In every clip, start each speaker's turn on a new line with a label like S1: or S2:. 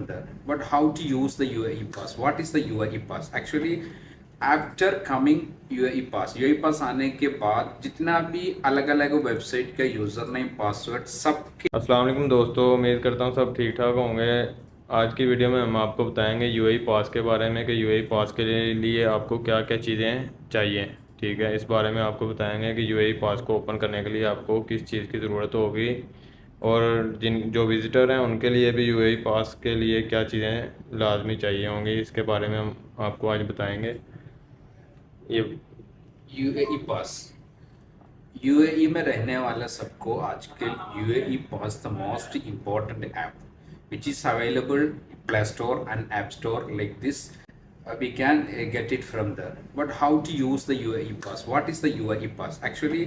S1: But how to use the UAE pass? What is the UAE pass? Actually, after coming UAE pass आने के बाद जितना भी अलग अलग वेबसाइट का यूजर नेम पासवर्ड सबके
S2: अस्सलाम वालेकुम दोस्तों, उम्मीद करता हूँ सब ठीक ठाक होंगे। आज की वीडियो में हम आपको बताएंगे यूएई पास के बारे में कि यूएई पास के लिए आपको क्या क्या चीज़ें चाहिए। ठीक है, इस बारे में आपको बताएंगे कि यूएई पास को ओपन करने के लिए आपको किस चीज़ की ज़रूरत होगी और जिन जो विज़िटर हैं उनके लिए भी यूएई पास के लिए क्या चीज़ें लाजमी चाहिए होंगी, इसके बारे में हम आपको आज बताएंगे। ये
S1: यूएई पास यूएई में रहने वाला सबको आजकल UAE pass the most important app which is available play store and app store like this we can get it from there. But how to use the UAE pass? What is the UAE pass? Actually,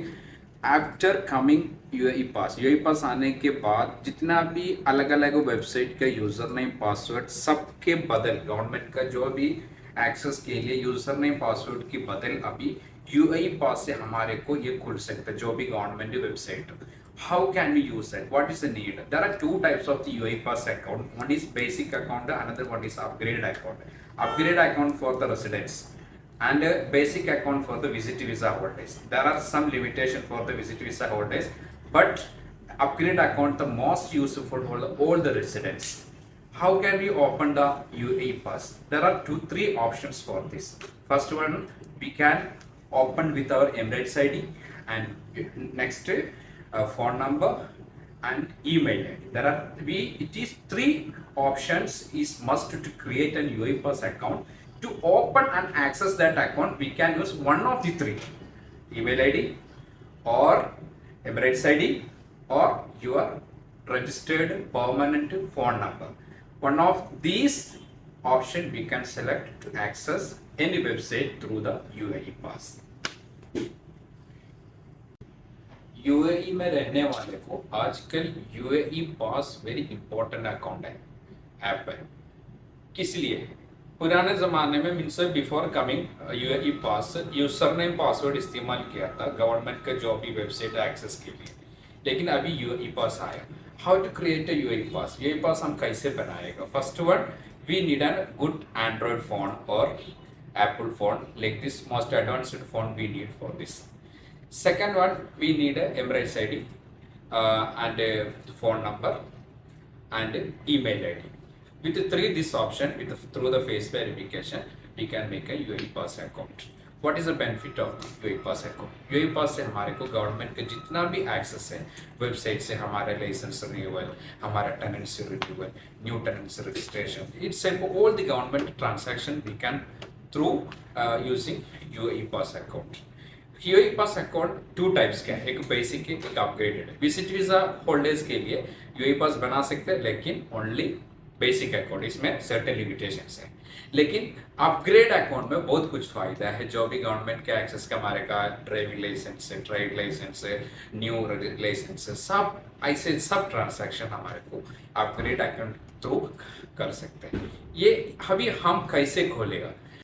S1: after coming UAE pass आने के बाद जितना भी अलग अलग website का user name password सबके बदल गवर्नमेंट का जो भी एक्सेस के लिए यूजर नेम पासवर्ड की बदल अभी यूएई पास से हमारे को ये खुल सकता है जो भी government website. How can we use that? What is the need? There are two types of the UAE pass account. One is basic account, another one is upgrade account. Upgrade account for the residents and a basic account for the visit visa holders. There are some limitation for the visit visa holders, but upgrade account the most useful for all the residents. How can we open the UAE pass? There are three options for this. First one, we can open with our Emirates ID, and next phone number and email ID. It is three options is must to create an UAE pass account. To open and access that account, we can use one of the three: email ID or Emirates ID or your registered permanent phone number. One of these option we can select to access any website through the UAE pass. UAE में रहने वाले को आजकल UAE पास very important account है, app है। किस लिए? पुराने ज़माने में मीन्स बिफोर कमिंग यूएई पास यूजर नेम पासवर्ड इस्तेमाल किया था गवर्नमेंट का जो भी वेबसाइट एक्सेस के लिए, लेकिन अभी यूएई पास आया। How to create a UAE pass? UAE pass हम कैसे बनाएगा? First one, we need an good Android phone और Apple phone like this most advanced phone we need for this. Second one, we need a Emirates ID and a phone number and email ID. With the three this option, through the face verification, we can make a UAE Pass account. What is the benefit of UAE Pass account? UAE Pass से हमारे को government का जितना भी access है website से, हमारे licence renewal, हमारा tenancy renewal, new tenancy registration, it's all the government transaction we can through using UAE Pass account. UAE pass account two types के हैं, एक बेसिक है, एक अपग्रेडेड है। विजिट वीजा होल्डर्स के लिए यूएई पास बना सकते हैं, लेकिन ओनली बेसिक अकाउंट, इसमें सर्टेन लिमिटेशंस हैं। लेकिन अपग्रेड अकाउंट में बहुत कुछ फायदा है, जो भी गवर्नमेंट के एक्सेस का हमारे का ड्राइविंग लाइसेंस है, ट्रेड लाइसेंस है, न्यू लाइसेंस है, सब ऐसे सब ट्रांसैक्शन हमारे को अपग्रेड अकाउंट थ्रू कर सकते हैं। ये अभी हम कैसे खोलेगा?